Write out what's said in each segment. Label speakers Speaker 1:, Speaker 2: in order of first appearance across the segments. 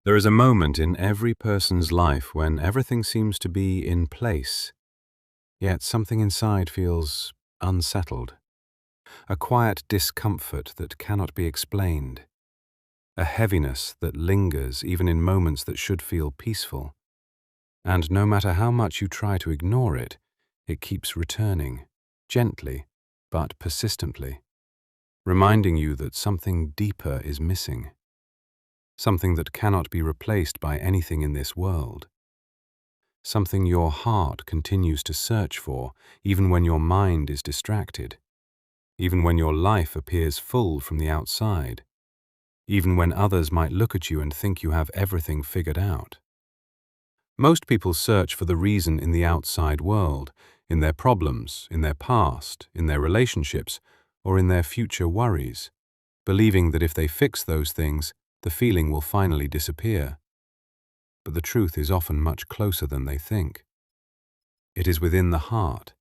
Speaker 1: There is a moment in every person's life when everything seems to be in place, yet something inside feels unsettled. A quiet discomfort that cannot be explained. A heaviness that lingers even in moments that should feel peaceful. And no matter how much you try to ignore it, it keeps returning, gently but persistently, reminding you that something deeper is missing. Something that cannot be replaced by anything in this world. Something your heart continues to search for, even when your mind is distracted. Even when your life appears full from the outside. Even when others might look at you and think you have everything figured out. Most people search for the reason in the outside world, in their problems, in their past, in their relationships, or in their future worries, believing that if they fix those things, the feeling will finally disappear. But the truth is often much closer than they think. It is within the heart,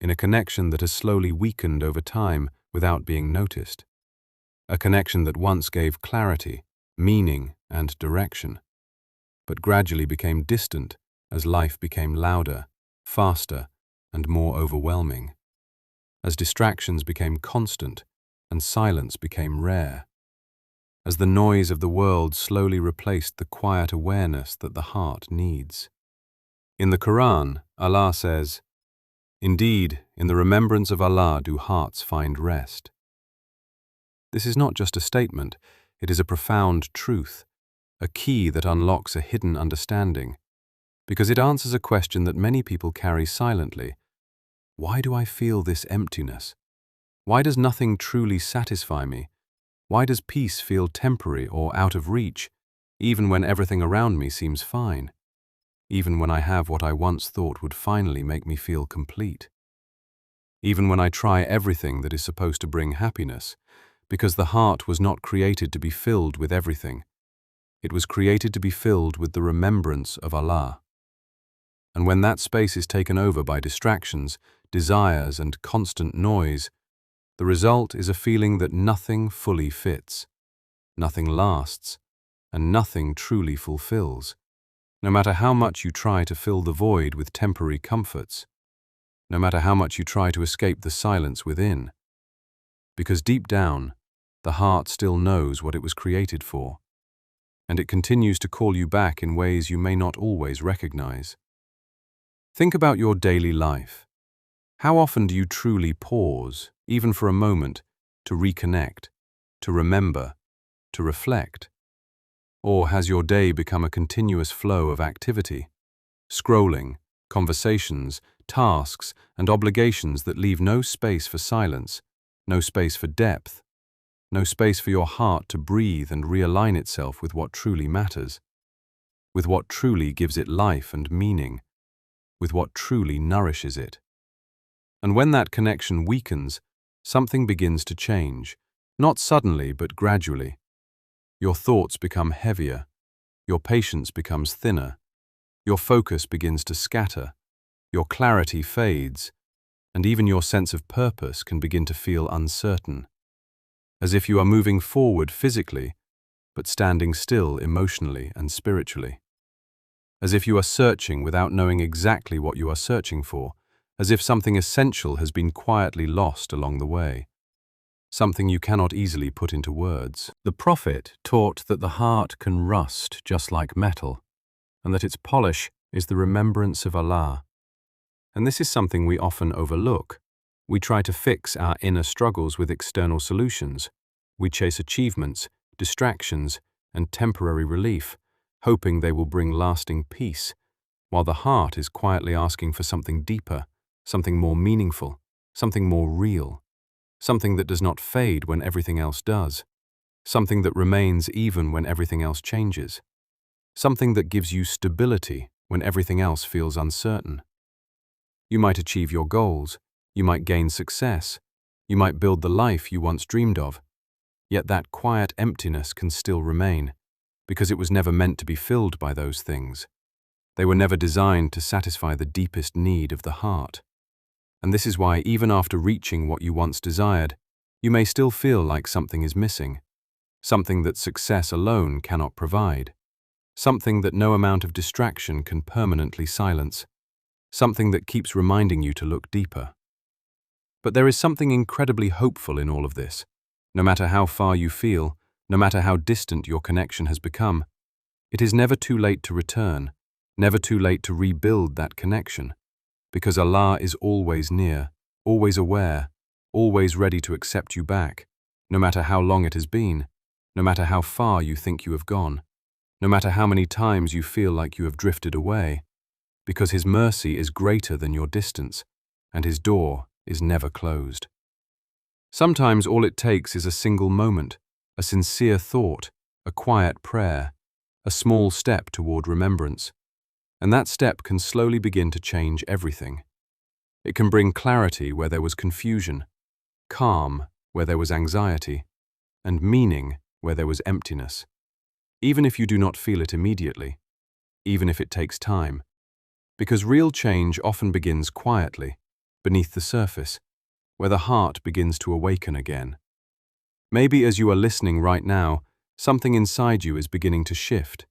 Speaker 1: in a connection that has slowly weakened over time without being noticed. A connection that once gave clarity, meaning, and direction, but gradually became distant as life became louder, faster, and more overwhelming. As distractions became constant and silence became rare. As the noise of the world slowly replaced the quiet awareness that the heart needs. In the Quran, Allah says, "Indeed, in the remembrance of Allah do hearts find rest." This is not just a statement, it is a profound truth, a key that unlocks a hidden understanding, because it answers a question that many people carry silently. Why do I feel this emptiness? Why does nothing truly satisfy me? Why does peace feel temporary or out of reach, even when everything around me seems fine? Even when I have what I once thought would finally make me feel complete? Even when I try everything that is supposed to bring happiness, because the heart was not created to be filled with everything. It was created to be filled with the remembrance of Allah. And when that space is taken over by distractions, desires, and constant noise, the result is a feeling that nothing fully fits, nothing lasts, and nothing truly fulfills, no matter how much you try to fill the void with temporary comforts, no matter how much you try to escape the silence within. Because deep down, the heart still knows what it was created for, and it continues to call you back in ways you may not always recognize. Think about your daily life. How often do you truly pause, even for a moment, to reconnect, to remember, to reflect? Or has your day become a continuous flow of activity, scrolling, conversations, tasks, and obligations that leave no space for silence, no space for depth, no space for your heart to breathe and realign itself with what truly matters, with what truly gives it life and meaning, with what truly nourishes it? And when that connection weakens, something begins to change, not suddenly but gradually. Your thoughts become heavier, your patience becomes thinner, your focus begins to scatter, your clarity fades, and even your sense of purpose can begin to feel uncertain, as if you are moving forward physically, but standing still emotionally and spiritually. As if you are searching without knowing exactly what you are searching for, as if something essential has been quietly lost along the way, something you cannot easily put into words. The Prophet taught that the heart can rust just like metal, and that its polish is the remembrance of Allah. And this is something we often overlook. We try to fix our inner struggles with external solutions. We chase achievements, distractions, and temporary relief, hoping they will bring lasting peace, while the heart is quietly asking for something deeper, something more meaningful, something more real, something that does not fade when everything else does, something that remains even when everything else changes, something that gives you stability when everything else feels uncertain. You might achieve your goals, you might gain success, you might build the life you once dreamed of, yet that quiet emptiness can still remain, because it was never meant to be filled by those things. They were never designed to satisfy the deepest need of the heart. And this is why, even after reaching what you once desired, you may still feel like something is missing, something that success alone cannot provide. something that no amount of distraction can permanently silence, something that keeps reminding you to look deeper. But there is something incredibly hopeful in all of this. No matter how far you feel, no matter how distant your connection has become, it is never too late to return, never too late to rebuild that connection, because Allah is always near, always aware, always ready to accept you back, no matter how long it has been, no matter how far you think you have gone, no matter how many times you feel like you have drifted away, because His mercy is greater than your distance, and His door is never closed. Sometimes all it takes is a single moment, a sincere thought, a quiet prayer, a small step toward remembrance, and that step can slowly begin to change everything. It can bring clarity where there was confusion, calm where there was anxiety, and meaning where there was emptiness. Even if you do not feel it immediately, even if it takes time, because real change often begins quietly, beneath the surface, where the heart begins to awaken again. Maybe as you are listening right now, something inside you is beginning to shift.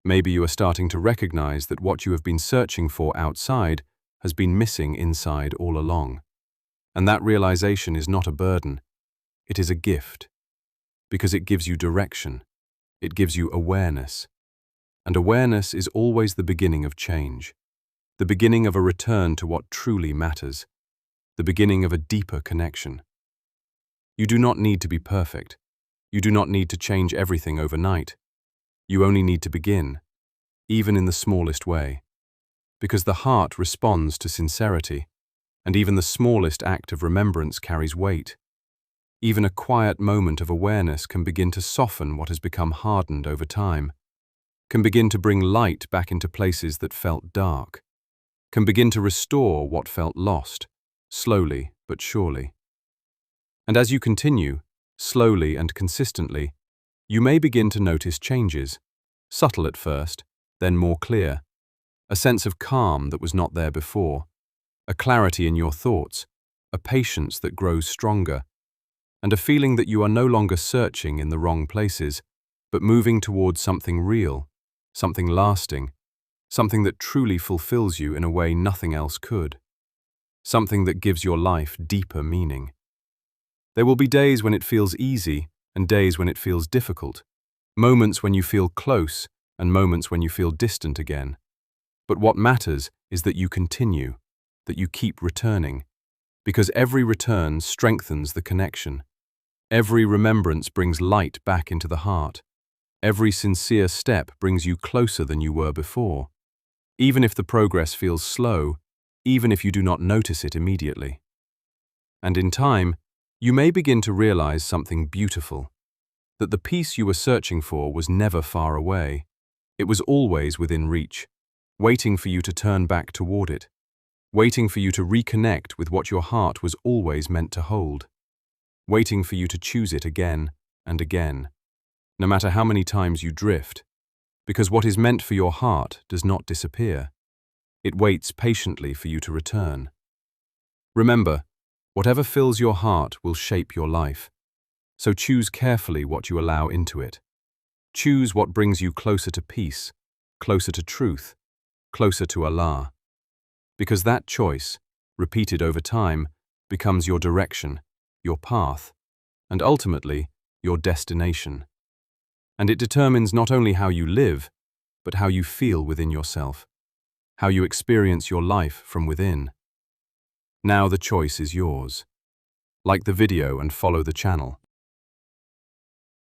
Speaker 1: Maybe you are starting to recognize that what you have been searching for outside has been missing inside all along. And that realization is not a burden, it is a gift, because it gives you direction, it gives you awareness. And awareness is always the beginning of change, the beginning of a return to what truly matters, the beginning of a deeper connection. You do not need to be perfect. You do not need to change everything overnight. You only need to begin, even in the smallest way, because the heart responds to sincerity, and even the smallest act of remembrance carries weight. Even a quiet moment of awareness can begin to soften what has become hardened over time, can begin to bring light back into places that felt dark, can begin to restore what felt lost, slowly but surely. And as you continue, slowly and consistently, you may begin to notice changes, subtle at first, then more clear, a sense of calm that was not there before, a clarity in your thoughts, a patience that grows stronger, and a feeling that you are no longer searching in the wrong places, but moving towards something real, something lasting, something that truly fulfills you in a way nothing else could, something that gives your life deeper meaning. There will be days when it feels easy and days when it feels difficult, moments when you feel close and moments when you feel distant again. But what matters is that you continue, that you keep returning, because every return strengthens the connection. Every remembrance brings light back into the heart. Every sincere step brings you closer than you were before, even if the progress feels slow, even if you do not notice it immediately. And in time, you may begin to realize something beautiful, that the peace you were searching for was never far away. It was always within reach, waiting for you to turn back toward it, waiting for you to reconnect with what your heart was always meant to hold, waiting for you to choose it again and again, no matter how many times you drift, because what is meant for your heart does not disappear. It waits patiently for you to return. Remember, whatever fills your heart will shape your life, so choose carefully what you allow into it. Choose what brings you closer to peace, closer to truth, closer to Allah, because that choice, repeated over time, becomes your direction, your path, and ultimately, your destination. And it determines not only how you live, but how you feel within yourself, how you experience your life from within. Now the choice is yours. Like the video and follow the channel.